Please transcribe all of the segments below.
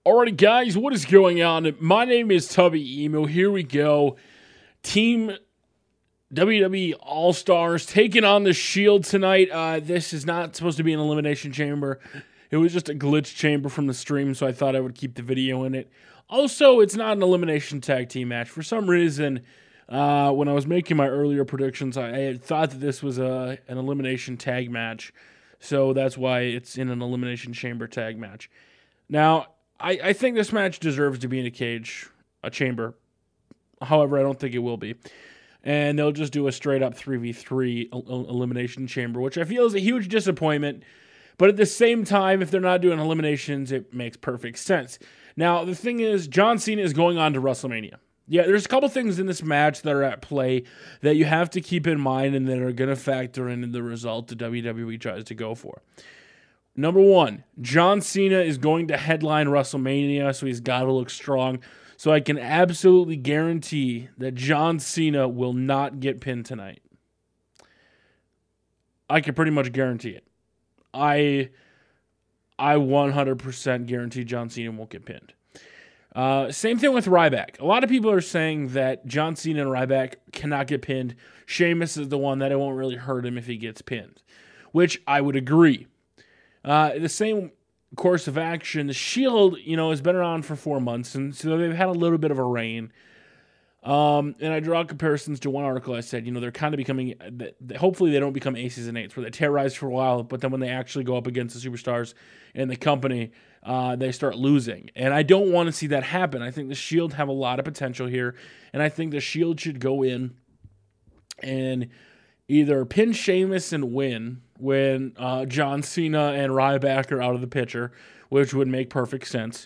Alrighty, guys, what is going on? My name is Tubby Emo. Here we go. Team WWE All-Stars taking on the Shield tonight. This is not supposed to be an elimination chamber. It was just a glitch chamber from the stream, so I thought I would keep the video in it. Also, it's not an elimination tag team match. For some reason, when I was making my earlier predictions, I had thought that this was an elimination tag match. So that's why it's in an elimination chamber tag match. Now, I think this match deserves to be in a chamber. However, I don't think it will be. And they'll just do a straight-up 3v3 elimination chamber, which I feel is a huge disappointment. But at the same time, if they're not doing eliminations, it makes perfect sense. Now, the thing is, John Cena is going on to WrestleMania. Yeah, there's a couple things in this match that are at play that you have to keep in mind and that are going to factor into the result that WWE tries to go for. Number one, John Cena is going to headline WrestleMania, so he's got to look strong. So I can absolutely guarantee that John Cena will not get pinned tonight. I can pretty much guarantee it. I 100% guarantee John Cena won't get pinned. Same thing with Ryback. A lot of people are saying that John Cena and Ryback cannot get pinned. Sheamus is the one that it won't really hurt him if he gets pinned, which I would agree. The same course of action, the Shield, has been around for 4 months, and so they've had a little bit of a reign. And I draw comparisons to one article I said, they're kind of becoming, hopefully they don't become aces and eights, where they terrorize for a while, but then when they actually go up against the superstars in the company, they start losing. And I don't want to see that happen. I think the Shield have a lot of potential here, and I think the Shield should go in and either pin Sheamus and win when John Cena and Ryback are out of the picture, which would make perfect sense,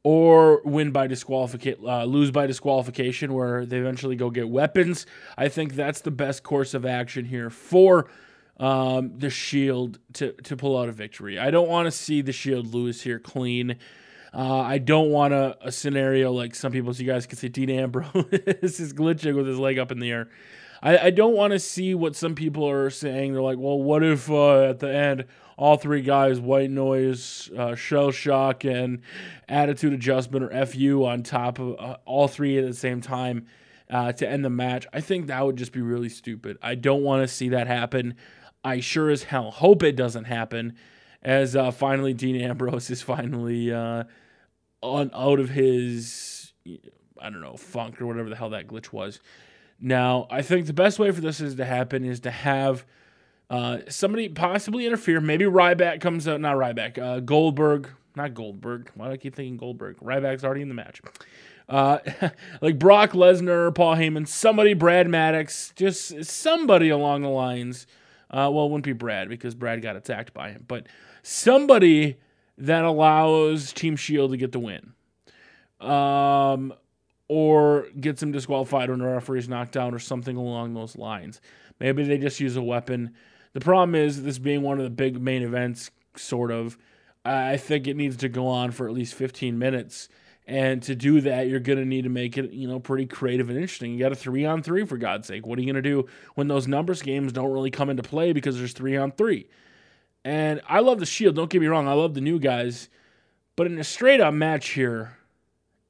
or win by lose by disqualification, where they eventually go get weapons. I think that's the best course of action here for the Shield to pull out a victory. I don't want to see the Shield lose here clean. I don't want a scenario like some people, so you guys can see Dean Ambrose is glitching with his leg up in the air. I don't want to see what some people are saying. They're like, well, what if at the end all three guys, white noise, shell shock, and attitude adjustment, or FU on top of all three at the same time to end the match? I think that would just be really stupid. I don't want to see that happen. I sure as hell hope it doesn't happen, as finally Dean Ambrose is finally out of his, funk or whatever the hell that glitch was. Now, I think the best way for this is to happen is to have somebody possibly interfere. Maybe Ryback comes out. Not Ryback. Goldberg. Not Goldberg. Why do I keep thinking Goldberg? Ryback's already in the match. Like Brock Lesnar, Paul Heyman, somebody, Brad Maddox, just somebody along the lines. Well, it wouldn't be Brad because Brad got attacked by him. But somebody that allows Team Shield to get the win. Or gets him disqualified when the referee's knocked down or something along those lines. Maybe they just use a weapon. The problem is, this being one of the big main events, sort of, I think it needs to go on for at least 15 minutes. And to do that, you're going to need to make it, pretty creative and interesting. You got a 3-on-3, for God's sake. What are you going to do when those numbers games don't really come into play because there's 3-on-3? And I love the Shield, don't get me wrong. I love the new guys. But in a straight-up match here,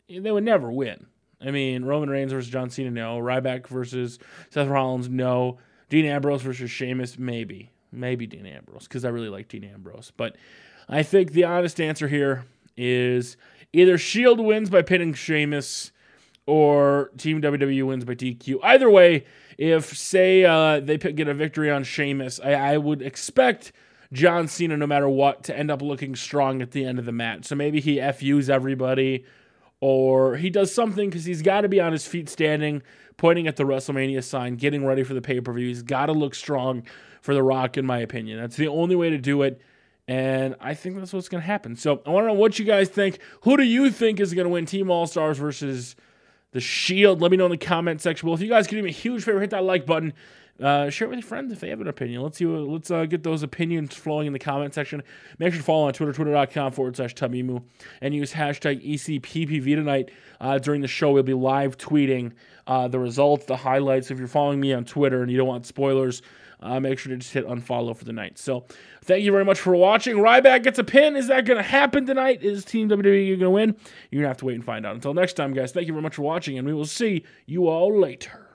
they would never win. I mean, Roman Reigns versus John Cena, no. Ryback versus Seth Rollins, no. Dean Ambrose versus Sheamus, maybe. Maybe Dean Ambrose, because I really like Dean Ambrose. But I think the honest answer here is either Shield wins by pinning Sheamus or Team WWE wins by DQ. Either way, if, say, they get a victory on Sheamus, I would expect John Cena, no matter what, to end up looking strong at the end of the match. So maybe he FUs everybody, or he does something, because he's got to be on his feet standing, pointing at the WrestleMania sign, getting ready for the pay-per-view. He's got to look strong for The Rock, in my opinion. That's the only way to do it, and I think that's what's going to happen. So I want to know what you guys think. Who do you think is going to win, Team All-Stars versus the Shield? Let me know in the comment section below. If you guys could do me a huge favor, hit that like button. Share it with your friends if they have an opinion. Let's get those opinions flowing in the comment section. Make sure to follow on Twitter, twitter.com/Tubby and use hashtag ECPPV tonight. During the show, we'll be live tweeting the results, the highlights. If you're following me on Twitter and you don't want spoilers, make sure to just hit unfollow for the night. So thank you very much for watching. Ryback gets a pin. Is that going to happen tonight? Is Team WWE going to win? You're going to have to wait and find out. Until next time, guys, thank you very much for watching, and we will see you all later.